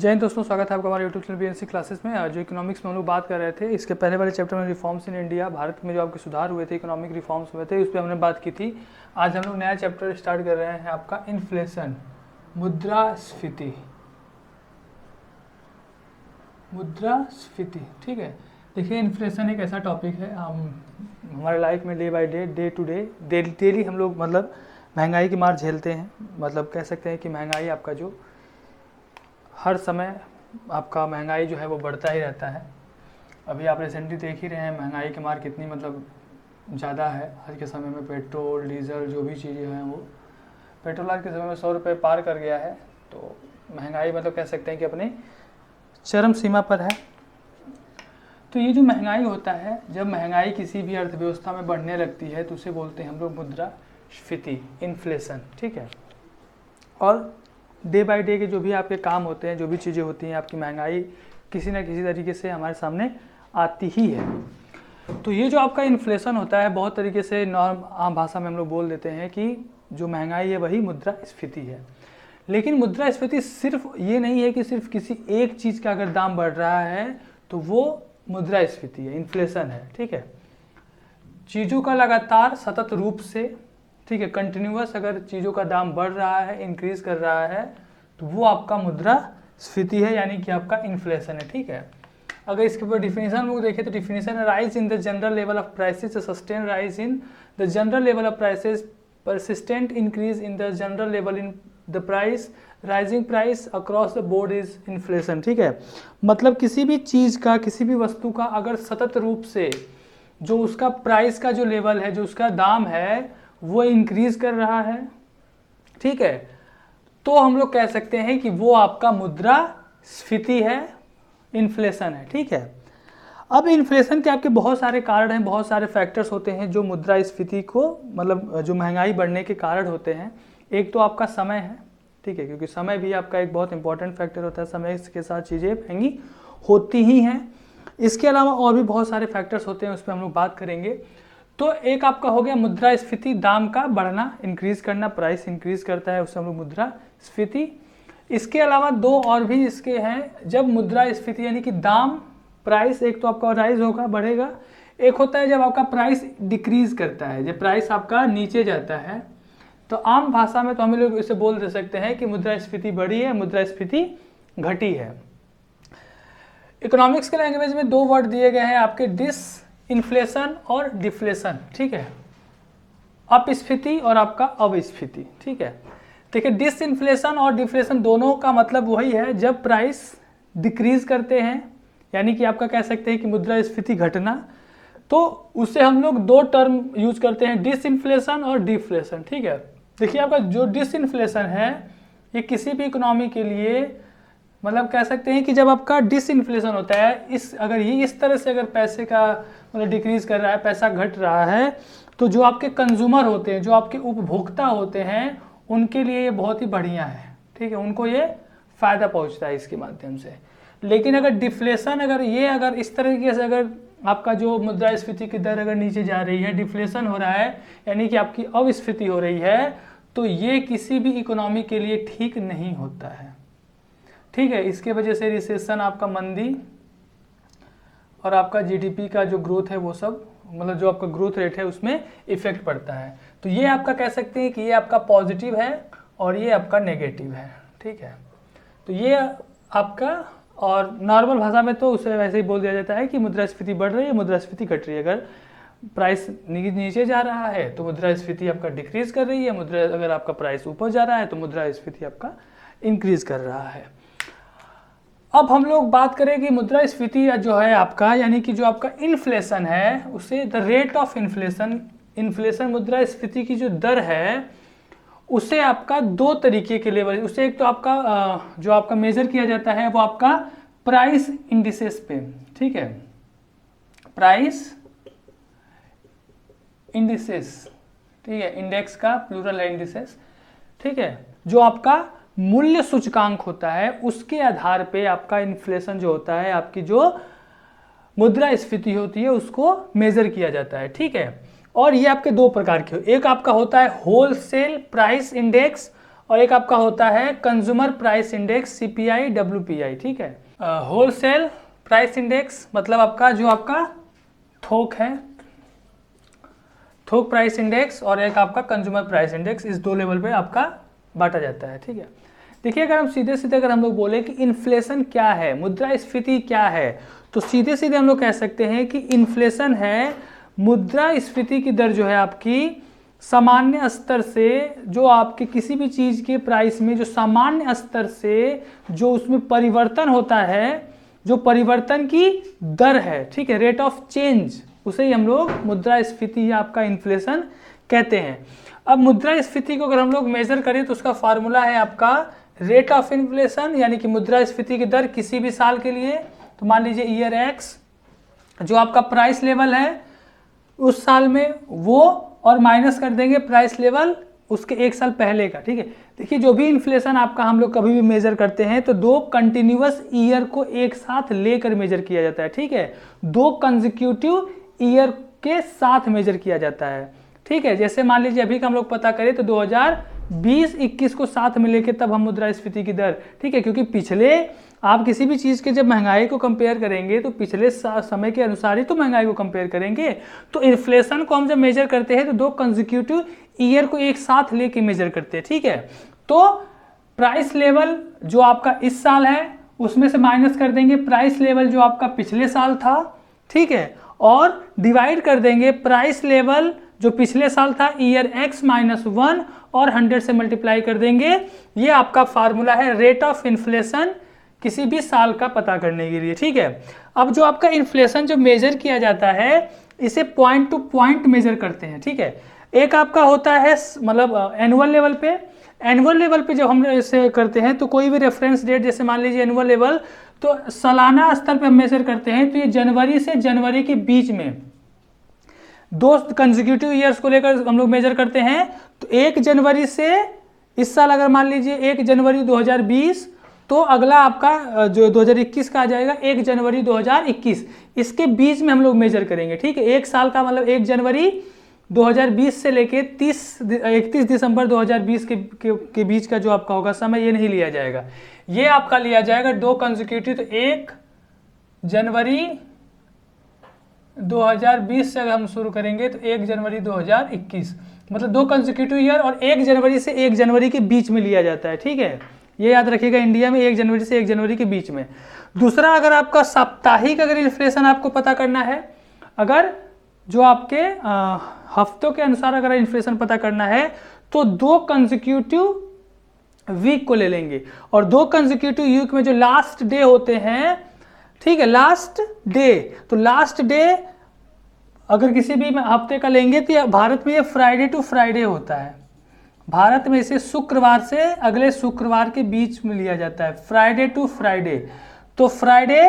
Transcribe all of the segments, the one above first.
जय हिंद दोस्तों, स्वागत है आपका हमारे यूट्यूब चैनल बीएनसी क्लासेस में। जो इकोनॉमिक्स में हम लोग बात कर रहे थे, इसके पहले वाले चैप्टर में रिफॉर्म्स इन इंडिया, भारत में जो आपके सुधार हुए थे, इकोनॉमिक रिफॉर्म्स हुए थे, उस पर हमने बात की थी। आज हम लोग नया चैप्टर स्टार्ट कर रहे हैं आपका इन्फ्लेशन, मुद्रास्फीति। ठीक है। देखिए, इन्फ्लेशन एक ऐसा टॉपिक है, हम हमारे लाइफ में day by day to day daily हम लोग मतलब महंगाई की मार झेलते हैं। मतलब कह सकते हैं कि महंगाई आपका जो हर समय आपका महंगाई जो है वो बढ़ता ही रहता है। अभी आप रिसेंटली देख ही रहे हैं महंगाई की मार कितनी मतलब ज़्यादा है आज के समय में। पेट्रोल डीजल जो भी चीज़ें हैं वो, पेट्रोल आज के समय में 100 रुपये पार कर गया है। तो महंगाई मतलब कह सकते हैं कि अपनी चरम सीमा पर है। तो ये जो महंगाई होता है, जब महंगाई किसी भी अर्थव्यवस्था में बढ़ने लगती है तो उसे बोलते हैं हम लोग मुद्रास्फीति, इन्फ्लेशन। ठीक है। और डे बाय डे के जो भी आपके काम होते हैं, जो भी चीज़ें होती हैं, आपकी महंगाई किसी न किसी तरीके से हमारे सामने आती ही है। तो ये जो आपका इन्फ्लेशन होता है, बहुत तरीके से नॉर्म आम भाषा में हम लोग बोल देते हैं कि जो महंगाई है वही मुद्रास्फीति है। लेकिन मुद्रास्फीति सिर्फ ये नहीं है कि सिर्फ किसी एक चीज़ का अगर दाम बढ़ रहा है तो वो मुद्रास्फीति है, इन्फ्लेशन है। ठीक है। चीज़ों का लगातार सतत रूप से, ठीक है, कंटिन्यूअस अगर चीज़ों का दाम बढ़ रहा है, इंक्रीज कर रहा है, तो वो आपका मुद्रास्फीति है, यानी कि आपका इन्फ्लेशन है। ठीक है। अगर इसके ऊपर डिफिनीशन लोग देखें तो डिफिनीशन है rise in the general level of prices, sustain rise in the general level of prices, persistent increase in the general level in the price, rising price across the board is inflation. ठीक है। मतलब किसी भी चीज़ का, किसी भी वस्तु का अगर सतत रूप से जो उसका प्राइस का जो लेवल है, जो उसका दाम है, वो इंक्रीज कर रहा है, ठीक है, तो हम लोग कह सकते हैं कि वो आपका मुद्रास्फीति है, इन्फ्लेशन है। ठीक है। अब इन्फ्लेशन के आपके बहुत सारे कारण हैं, बहुत सारे फैक्टर्स होते हैं जो मुद्रास्फीति को मतलब जो महंगाई बढ़ने के कारण होते हैं। एक तो आपका समय है, ठीक है, क्योंकि समय भी आपका एक बहुत इंपॉर्टेंट फैक्टर होता है। समय के साथ चीज़ें महंगी होती ही हैं। इसके अलावा और भी बहुत सारे फैक्टर्स होते हैं, उस पर हम लोग बात करेंगे। तो एक आपका हो गया मुद्रास्फीति, दाम का बढ़ना, इंक्रीज करना, प्राइस इंक्रीज करता है, उससे हम लोग मुद्रास्फीति। इसके अलावा दो और भी इसके हैं। जब मुद्रास्फीति यानी कि दाम, प्राइस एक तो आपका राइज होगा, बढ़ेगा। एक होता है जब आपका प्राइस डिक्रीज करता है, जब प्राइस आपका नीचे जाता है, तो आम भाषा में तो हम लोग इसे बोल दे सकते हैं कि मुद्रास्फीति बढ़ी है, मुद्रास्फीति घटी है। इकोनॉमिक्स के लैंग्वेज में दो वर्ड दिए गए हैं आपके, इन्फ्लेशन और डिफ्लेशन। ठीक है। अपस्फीति और आपका अवस्फीति। ठीक है। देखिए, डिसइन्फ्लेशन और डिफ्लेशन दोनों का मतलब वही है, जब प्राइस डिक्रीज करते हैं, यानी कि आपका कह सकते हैं कि मुद्रास्फीति घटना, तो उससे हम लोग दो टर्म यूज करते हैं, डिसइन्फ्लेशन और डिफ्लेशन। ठीक है। देखिए, आपका जो डिसइन्फ्लेशन है, ये किसी भी इकोनॉमी के लिए मतलब कह सकते हैं कि जब आपका डिसइन्फ्लेशन होता है, अगर ये इस तरह से अगर पैसे का मतलब डिक्रीज कर रहा है, पैसा घट रहा है, तो जो आपके कंज्यूमर होते हैं, जो आपके उपभोक्ता होते हैं, उनके लिए ये बहुत ही बढ़िया है। ठीक है। उनको ये फायदा पहुंचता है इसके माध्यम से। लेकिन अगर डिफ्लेशन, अगर इस तरीके से अगर आपका जो मुद्रास्फीति की दर अगर नीचे जा रही है, डिफ्लेशन हो रहा है, यानी कि आपकी अवस्फीति हो रही है, तो ये किसी भी इकोनॉमी के लिए ठीक नहीं होता है। ठीक है। इसके वजह से रिसेशन, आपका मंदी और आपका जीडीपी का जो ग्रोथ है, वो सब मतलब जो आपका ग्रोथ रेट है उसमें इफेक्ट पड़ता है। तो ये आपका कह सकते हैं कि ये आपका पॉजिटिव है और ये आपका नेगेटिव है। ठीक है। तो ये आपका, और नॉर्मल भाषा में तो उसे वैसे ही बोल दिया जाता है कि मुद्रास्फीति बढ़ रही है, मुद्रास्फीति घट रही है। अगर प्राइस नीचे जा रहा है तो मुद्रास्फीति आपका डिक्रीज कर रही है, अगर आपका प्राइस ऊपर जा रहा है तो मुद्रास्फीति आपका इंक्रीज कर रहा है। अब हम लोग बात करें कि मुद्रास्फीति जो है आपका, यानी कि जो आपका इन्फ्लेशन है, उसे द रेट ऑफ इन्फ्लेशन मुद्रास्फीति की जो दर है, उसे आपका दो तरीके के लेवल, उसे एक तो आपका जो आपका मेजर किया जाता है वो आपका प्राइस इंडिसेस पे। ठीक है। प्राइस इंडिसेस, ठीक है, इंडेक्स का प्लूरल है इंडिसेस। ठीक है। जो आपका मूल्य सूचकांक होता है, उसके आधार पे आपका इन्फ्लेशन जो होता है, आपकी जो मुद्रास्फीति होती है, उसको मेजर किया जाता है। ठीक है। और ये आपके दो प्रकार के, एक आपका होता है होलसेल प्राइस इंडेक्स और एक आपका होता है consumer price index CPI WPI, ठीक है। होलसेल प्राइस इंडेक्स मतलब आपका जो आपका थोक है, थोक प्राइस इंडेक्स, और एक आपका कंज्यूमर प्राइस इंडेक्स, इस दो लेवल पे आपका बांटा जाता है, ठीक है। देखिए अगर हम सीधे सीधे अगर हम लोग बोले कि इन्फ्लेशन क्या है, मुद्रास्फीति क्या है, तो सीधे सीधे हम लोग कह सकते हैं कि इन्फ्लेशन है मुद्रास्फीति की दर जो है आपकी सामान्य स्तर से, जो आपके किसी भी चीज़ के प्राइस में जो सामान्य स्तर से जो उसमें परिवर्तन होता है, जो परिवर्तन की दर है, ठीक है, रेट ऑफ चेंज, उसे ही हम लोग मुद्रास्फीति या आपका इन्फ्लेशन कहते हैं। अब मुद्रास्फीति को अगर हम लोग मेजर करें तो उसका फार्मूला है आपका रेट ऑफ इन्फ्लेशन, यानी कि मुद्रास्फीति की दर किसी भी साल के लिए। तो मान लीजिए ईयर एक्स, जो आपका प्राइस लेवल है उस साल में वो, और माइनस कर देंगे प्राइस लेवल उसके एक साल पहले का, ठीक है। देखिए जो भी इन्फ्लेशन आपका हम लोग कभी भी मेजर करते हैं तो दो कंटिन्यूअस ईयर को एक साथ लेकर मेजर किया जाता है, ठीक है, दो कंसेक्यूटिव ईयर के साथ मेजर किया जाता है, ठीक है। जैसे मान लीजिए अभी का हम लोग पता करें तो 2020-21 को साथ में लेके तब हम मुद्रास्फीति की दर, ठीक है, क्योंकि पिछले आप किसी भी चीज़ के जब महंगाई को कंपेयर करेंगे तो पिछले समय के अनुसार ही तो महंगाई को कंपेयर करेंगे। तो इन्फ्लेशन को हम जब मेजर करते हैं तो दो कंसेक्यूटिव ईयर को एक साथ लेके मेजर करते हैं, ठीक है। तो प्राइस लेवल जो आपका इस साल है उसमें से माइनस कर देंगे प्राइस लेवल जो आपका पिछले साल था, ठीक है, और डिवाइड कर देंगे प्राइस लेवल जो पिछले साल था ईयर x -1 और 100 से मल्टीप्लाई कर देंगे। ये आपका फार्मूला है रेट ऑफ इन्फ्लेशन किसी भी साल का पता करने के लिए, ठीक है। अब जो आपका इन्फ्लेशन जो मेजर किया जाता है इसे पॉइंट टू पॉइंट मेजर करते हैं, ठीक है। एक आपका होता है मतलब एनुअल लेवल पे, एनुअल लेवल पे जब हम इसे करते हैं तो कोई भी रेफरेंस डेट, जैसे मान लीजिए एनुअल लेवल, तो सालाना स्तर पे हम मेजर करते हैं तो ये जनवरी से जनवरी के बीच में दो कंसेक्यूटिव ईयर्स को लेकर हम लोग मेजर करते हैं। तो 1 जनवरी से इस साल अगर मान लीजिए 1 जनवरी 2020, तो अगला आपका जो 2021 का आ जाएगा 1 जनवरी 2021, इसके बीच में हम लोग मेजर करेंगे, ठीक है। एक साल का मतलब 1 जनवरी 2020 से लेके 31 दिसंबर 2020 के बीच का जो आपका होगा समय, ये नहीं लिया जाएगा, ये आपका लिया जाएगा दो कंसेक्यूटिव। तो 1 जनवरी 2020 से अगर हम शुरू करेंगे तो 1 जनवरी 2021, मतलब दो कंसेक्यूटिव ईयर, और 1 जनवरी से 1 जनवरी के बीच में लिया जाता है, ठीक है। ये याद रखिएगा, इंडिया में 1 जनवरी से 1 जनवरी के बीच में। दूसरा, अगर आपका साप्ताहिक अगर इन्फ्लेशन आपको पता करना है, अगर जो आपके हफ्तों के अनुसार अगर इन्फ्लेशन पता करना है तो दो कंसेक्यूटिव वीक को ले लेंगे, और दो कंसेक्यूटिव वीक में जो लास्ट डे होते हैं, ठीक है, लास्ट डे, तो लास्ट डे अगर किसी भी हफ्ते का लेंगे तो भारत में ये फ्राइडे टू फ्राइडे होता है, भारत में इसे शुक्रवार से अगले शुक्रवार के बीच में लिया जाता है, फ्राइडे टू फ्राइडे। तो फ्राइडे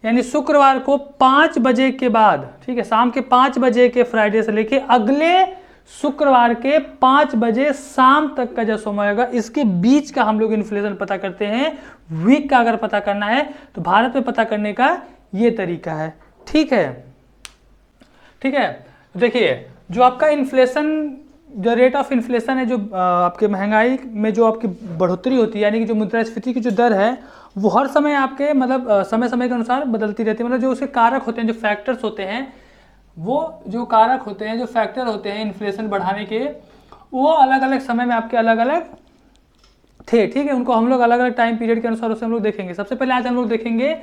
यानी शुक्रवार को 5 बजे के बाद, ठीक है, शाम के 5 बजे के फ्राइडे से लेके अगले शुक्रवार के 5 बजे शाम तक का जो समय होगा, इसके बीच का हम लोग इन्फ्लेशन पता करते हैं। वीक का अगर पता करना है तो भारत में पता करने का ये तरीका है, ठीक है, ठीक है। देखिए जो आपका इन्फ्लेशन, जो रेट ऑफ इन्फ्लेशन है, जो आपके महंगाई में जो आपकी बढ़ोतरी होती है, यानी कि जो मुद्रास्फीति की जो दर है, वो हर समय आपके मतलब समय समय के अनुसार बदलती रहती है। मतलब जो उसके कारक होते हैं, जो फैक्टर्स होते हैं, वो जो कारक होते हैं, जो फैक्टर होते हैं इन्फ्लेशन बढ़ाने के, वो अलग अलग समय में आपके अलग अलग थे, ठीक है। उनको हम लोग अलग अलग टाइम पीरियड के अनुसार उसे हम लोग देखेंगे। सबसे पहले आज हम लोग देखेंगे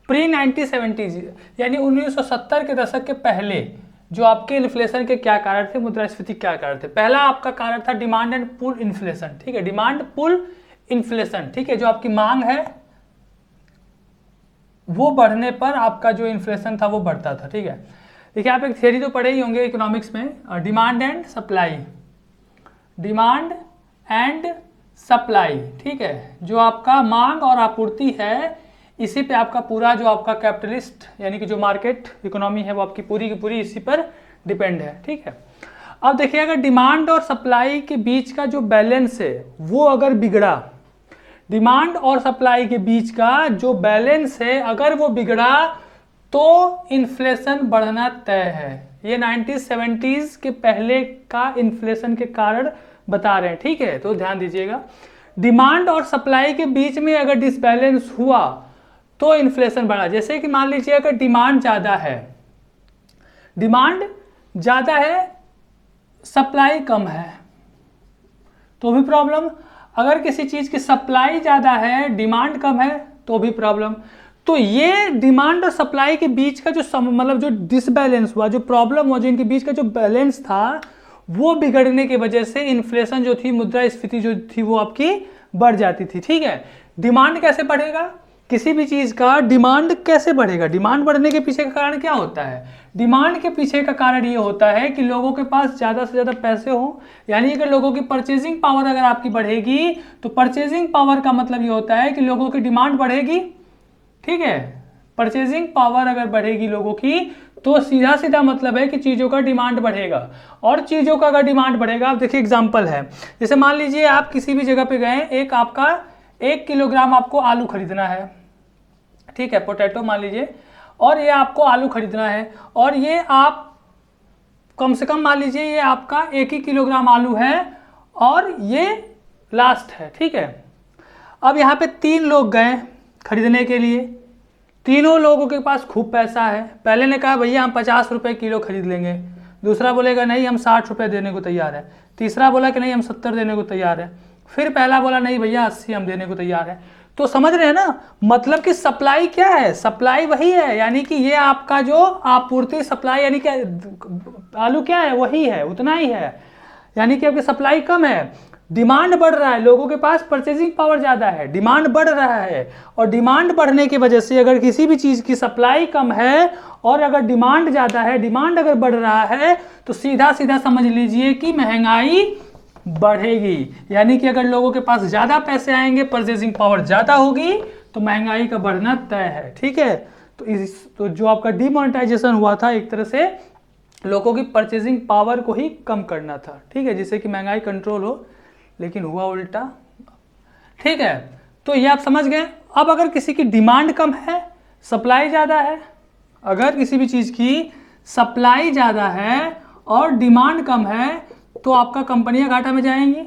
प्री 1970s, यानी 1970 के दशक के पहले जो आपके इन्फ्लेशन के क्या कारण थे, मुद्रास्फीति क्या कारण थे। पहला आपका कारण था डिमांड एंड पुल इन्फ्लेशन, ठीक है, डिमांड पुल इन्फ्लेशन, ठीक है। जो आपकी मांग है वो बढ़ने पर आपका जो इन्फ्लेशन था वो बढ़ता था, ठीक है। देखिए आप एक थ्योरी तो पढ़े ही होंगे इकोनॉमिक्स में, demand and supply, demand and supply, ठीक है। जो आपका मांग और आपूर्ति है, इसी पे आपका पूरा जो आपका कैपिटलिस्ट यानी कि जो मार्केट इकोनॉमी है वो आपकी पूरी की पूरी इसी पर डिपेंड है, ठीक है। अब देखिए अगर डिमांड और सप्लाई के बीच का जो बैलेंस है वो अगर बिगड़ा, डिमांड और सप्लाई के बीच का जो बैलेंस है अगर वो बिगड़ा तो इन्फ्लेशन बढ़ना तय है। ये 1970s के पहले का इन्फ्लेशन के कारण बता रहे हैं, ठीक है। तो ध्यान दीजिएगा, डिमांड और सप्लाई के बीच में अगर डिसबैलेंस हुआ तो इन्फ्लेशन बढ़ा। जैसे कि मान लीजिए अगर डिमांड ज़्यादा है, सप्लाई कम है तो भी प्रॉब्लम। अगर किसी चीज़ की सप्लाई ज़्यादा है, डिमांड कम है तो भी प्रॉब्लम। तो ये डिमांड और सप्लाई के बीच का जो मतलब जो डिसबैलेंस हुआ, जो प्रॉब्लम हुआ, जो इनके बीच का जो बैलेंस था, वो बिगड़ने की वजह से इन्फ्लेशन जो थी, मुद्रास्फीति जो थी, वो आपकी बढ़ जाती थी, ठीक है। डिमांड कैसे बढ़ेगा, किसी भी चीज़ का डिमांड कैसे बढ़ेगा? डिमांड बढ़ने के पीछे का कारण क्या होता है? डिमांड के पीछे का कारण ये होता है कि लोगों के पास ज़्यादा से ज़्यादा पैसे हो, यानी कि लोगों की परचेजिंग पावर अगर आपकी बढ़ेगी तो परचेजिंग पावर का मतलब ये होता है कि लोगों की डिमांड बढ़ेगी, ठीक है। परचेजिंग पावर अगर बढ़ेगी लोगों की तो सीधा सीधा मतलब है कि चीज़ों का डिमांड बढ़ेगा। और चीज़ों का अगर डिमांड बढ़ेगा, आप देखिए एग्जांपल है, जैसे मान लीजिए आप किसी भी जगह पे गए, एक आपका 1 किलोग्राम आपको आलू खरीदना है, ठीक है, पोटैटो मान लीजिए, और ये आपको आलू खरीदना है, और ये आप कम से कम मान लीजिए ये आपका 1 ही किलोग्राम आलू है और ये लास्ट है, ठीक है। अब यहाँ पे 3 लोग गए खरीदने के लिए, तीनों लोगों के पास खूब पैसा है। पहले ने कहा भैया हम 50 रुपये किलो खरीद लेंगे, दूसरा बोलेगा नहीं हम 60 रुपये देने को तैयार है, तीसरा बोला कि नहीं हम 70 देने को तैयार है, फिर पहला बोला नहीं भैया 80 हम देने को तैयार है। तो समझ रहे हैं ना, मतलब कि सप्लाई क्या है, सप्लाई वही है, यानी कि ये आपका जो आपूर्ति सप्लाई, यानी कि आलू क्या है, वही है, उतना ही है, यानी कि आपकी सप्लाई कम है, डिमांड बढ़ रहा है, लोगों के पास परचेजिंग पावर ज़्यादा है, डिमांड बढ़ रहा है, और डिमांड बढ़ने की वजह से अगर किसी भी चीज़ की सप्लाई कम है और अगर डिमांड ज़्यादा है, डिमांड अगर बढ़ रहा है तो सीधा सीधा समझ लीजिए कि महंगाई बढ़ेगी। यानी कि अगर लोगों के पास ज़्यादा पैसे आएंगे, परचेजिंग पावर ज़्यादा होगी, तो महंगाई का बढ़ना तय है, ठीक है। तो जो आपका डिमोनेटाइजेशन हुआ था, एक तरह से लोगों की परचेजिंग पावर को ही कम करना था, ठीक है, जिससे कि महंगाई कंट्रोल हो, लेकिन हुआ उल्टा, ठीक है। तो ये आप समझ गए। अब अगर किसी की डिमांड कम है, सप्लाई ज़्यादा है, अगर किसी भी चीज़ की सप्लाई ज़्यादा है और डिमांड कम है तो आपका कंपनियां घाटा में जाएंगी,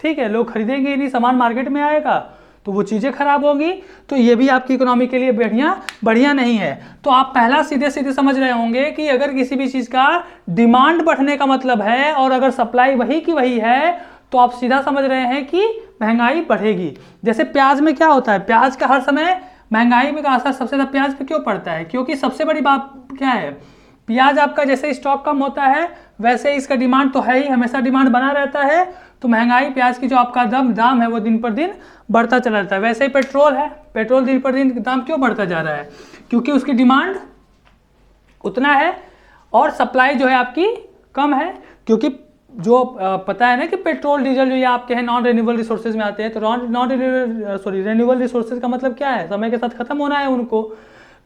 ठीक है, लोग खरीदेंगे नहीं, सामान मार्केट में आएगा तो वो चीज़ें खराब होगी, तो ये भी आपकी इकोनॉमी के लिए बढ़िया नहीं है। तो आप पहला सीधे सीधे समझ रहे होंगे कि अगर किसी भी चीज़ का डिमांड बढ़ने का मतलब है और अगर सप्लाई वही की वही है तो आप सीधा समझ रहे हैं कि महंगाई बढ़ेगी। जैसे प्याज में क्या होता है, प्याज का हर समय महंगाई में का असर सबसे ज़्यादा प्याज पे क्यों पड़ता है? क्योंकि सबसे बड़ी बात क्या है, प्याज आपका जैसे स्टॉक कम होता है वैसे इसका डिमांड तो है ही, हमेशा डिमांड बना रहता है, तो महंगाई प्याज की जो आपका दाम है वो दिन पर दिन बढ़ता चला जाता है। वैसे ही पेट्रोल है, पेट्रोल दिन पर दिन दाम क्यों बढ़ता जा रहा है? क्योंकि उसकी डिमांड उतना है और सप्लाई जो है आपकी कम है। क्योंकि जो पता है ना कि पेट्रोल डीजल जो ये आपके हैं नॉन रिन्यूएबल रिसोर्सेज में आते हैं, तो रिन्यूएबल रिसोर्सेज का मतलब क्या है, समय के साथ खत्म होना है उनको,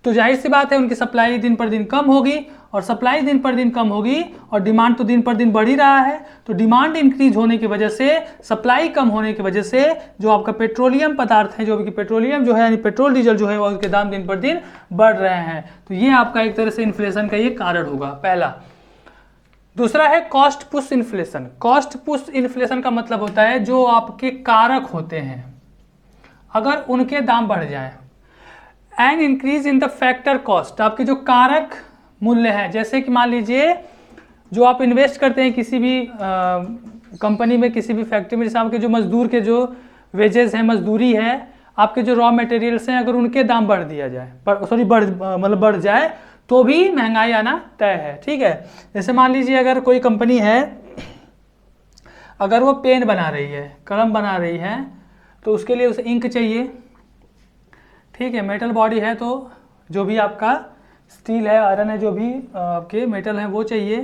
तो जाहिर सी बात है उनकी सप्लाई दिन पर दिन कम होगी, और सप्लाई दिन पर दिन कम होगी और डिमांड तो दिन पर दिन बढ़ ही रहा है, तो डिमांड इंक्रीज होने की वजह से, सप्लाई कम होने की वजह से जो आपका पेट्रोलियम पदार्थ है, जो कि पेट्रोलियम जो है यानी पेट्रोल डीजल जो है वो उसके दाम दिन पर दिन बढ़ रहे हैं। तो ये आपका एक तरह से इन्फ्लेशन का ये कारण होगा, पहला। दूसरा है cost push inflation. Cost push inflation का मतलब होता है जो आपके कारक होते हैं अगर उनके दाम बढ़ जाएं, and increase in the factor cost, आपके जो कारक मूल्य है, जैसे कि मान लीजिए जो आप इन्वेस्ट करते हैं किसी भी कंपनी में, किसी भी फैक्ट्री में, जैसे आपके जो मजदूर के जो वेजेस हैं, मजदूरी है, आपके जो रॉ मटेरियल्स हैं, अगर उनके दाम बढ़ दिया जाए, बढ़ जाए तो भी महंगाई आना तय है, ठीक है। जैसे मान लीजिए अगर कोई कंपनी है, अगर वो पेन बना रही है, कलम बना रही है, तो उसके लिए उसे इंक चाहिए, ठीक है, मेटल बॉडी है तो जो भी आपका स्टील है, आयरन है, जो भी आपके मेटल हैं वो चाहिए,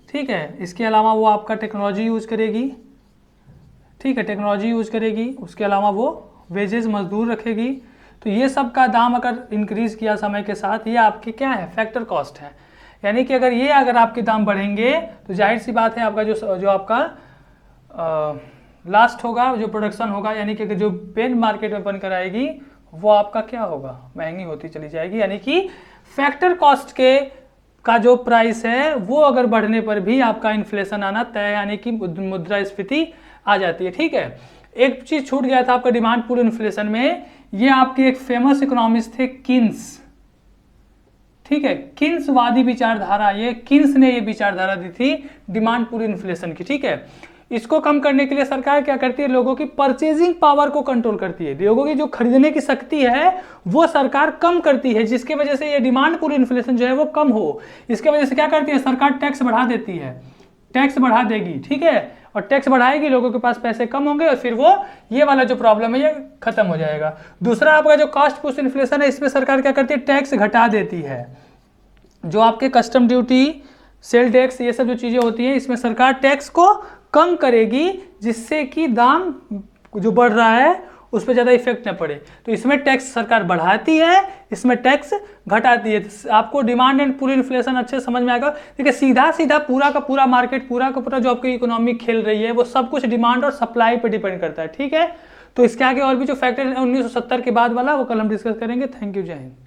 ठीक है। इसके अलावा वो आपका टेक्नोलॉजी यूज़ करेगी, ठीक है, टेक्नोलॉजी यूज़ करेगी, उसके अलावा वो वेजेस मजदूर रखेगी, तो ये सब का दाम अगर इंक्रीज़ किया समय के साथ, ये आपकी क्या है, फैक्टर कॉस्ट है। यानी कि अगर आपके दाम बढ़ेंगे तो जाहिर सी बात है आपका जो आपका लास्ट होगा, जो प्रोडक्शन होगा, यानी कि जो पेन मार्केट में बनकर आएगी वो आपका क्या होगा, महंगी होती चली जाएगी। यानी कि फैक्टर कॉस्ट के का जो प्राइस है वो अगर बढ़ने पर भी आपका इन्फ्लेशन आना तय है, यानी कि मुद्रास्फीति आ जाती है। ठीक है, एक चीज छूट गया था आपका डिमांड पुल इन्फ्लेशन में, ये आपके एक फेमस इकोनॉमिस्ट थे किन्स। ठीक है, किन्स वादी विचारधारा, ये किन्स ने ये विचारधारा दी थी डिमांड पुल इन्फ्लेशन की। ठीक है, इसको कम करने के लिए सरकार क्या करती है, लोगों की परचेजिंग पावर को कंट्रोल करती है, लोगों की जो खरीदने की शक्ति है वो सरकार कम करती है, जिसकी वजह से ये डिमांड पुल इन्फ्लेशन जो है वो कम हो। इसके वजह से क्या करती है सरकार, टैक्स बढ़ा देती है, टैक्स बढ़ा देगी। ठीक है, और टैक्स बढ़ाएगी, लोगों के पास पैसे कम होंगे और फिर वो ये वाला जो प्रॉब्लम है ये खत्म हो जाएगा। दूसरा आपका जो कॉस्ट पुश इन्फ्लेशन है, इसमें सरकार क्या करती है, टैक्स घटा देती है। जो आपके कस्टम ड्यूटी, सेल टैक्स, ये सब जो चीजें होती हैं, इसमें सरकार टैक्स को कम करेगी, जिससे कि दाम जो बढ़ रहा है उस पर ज़्यादा इफेक्ट न पड़े। तो इसमें टैक्स सरकार बढ़ाती है, इसमें टैक्स घटाती है। आपको डिमांड एंड पुल इन्फ्लेशन अच्छे समझ में आएगा। देखिए सीधा सीधा पूरा का पूरा मार्केट, पूरा का पूरा जो आपकी इकोनॉमी खेल रही है वो सब कुछ डिमांड और सप्लाई पे डिपेंड करता है। ठीक है, तो इसके आगे और भी जो फैक्टर है 1970 के बाद वाला वो कल हम डिस्कस करेंगे। थैंक यू, जय हिंद।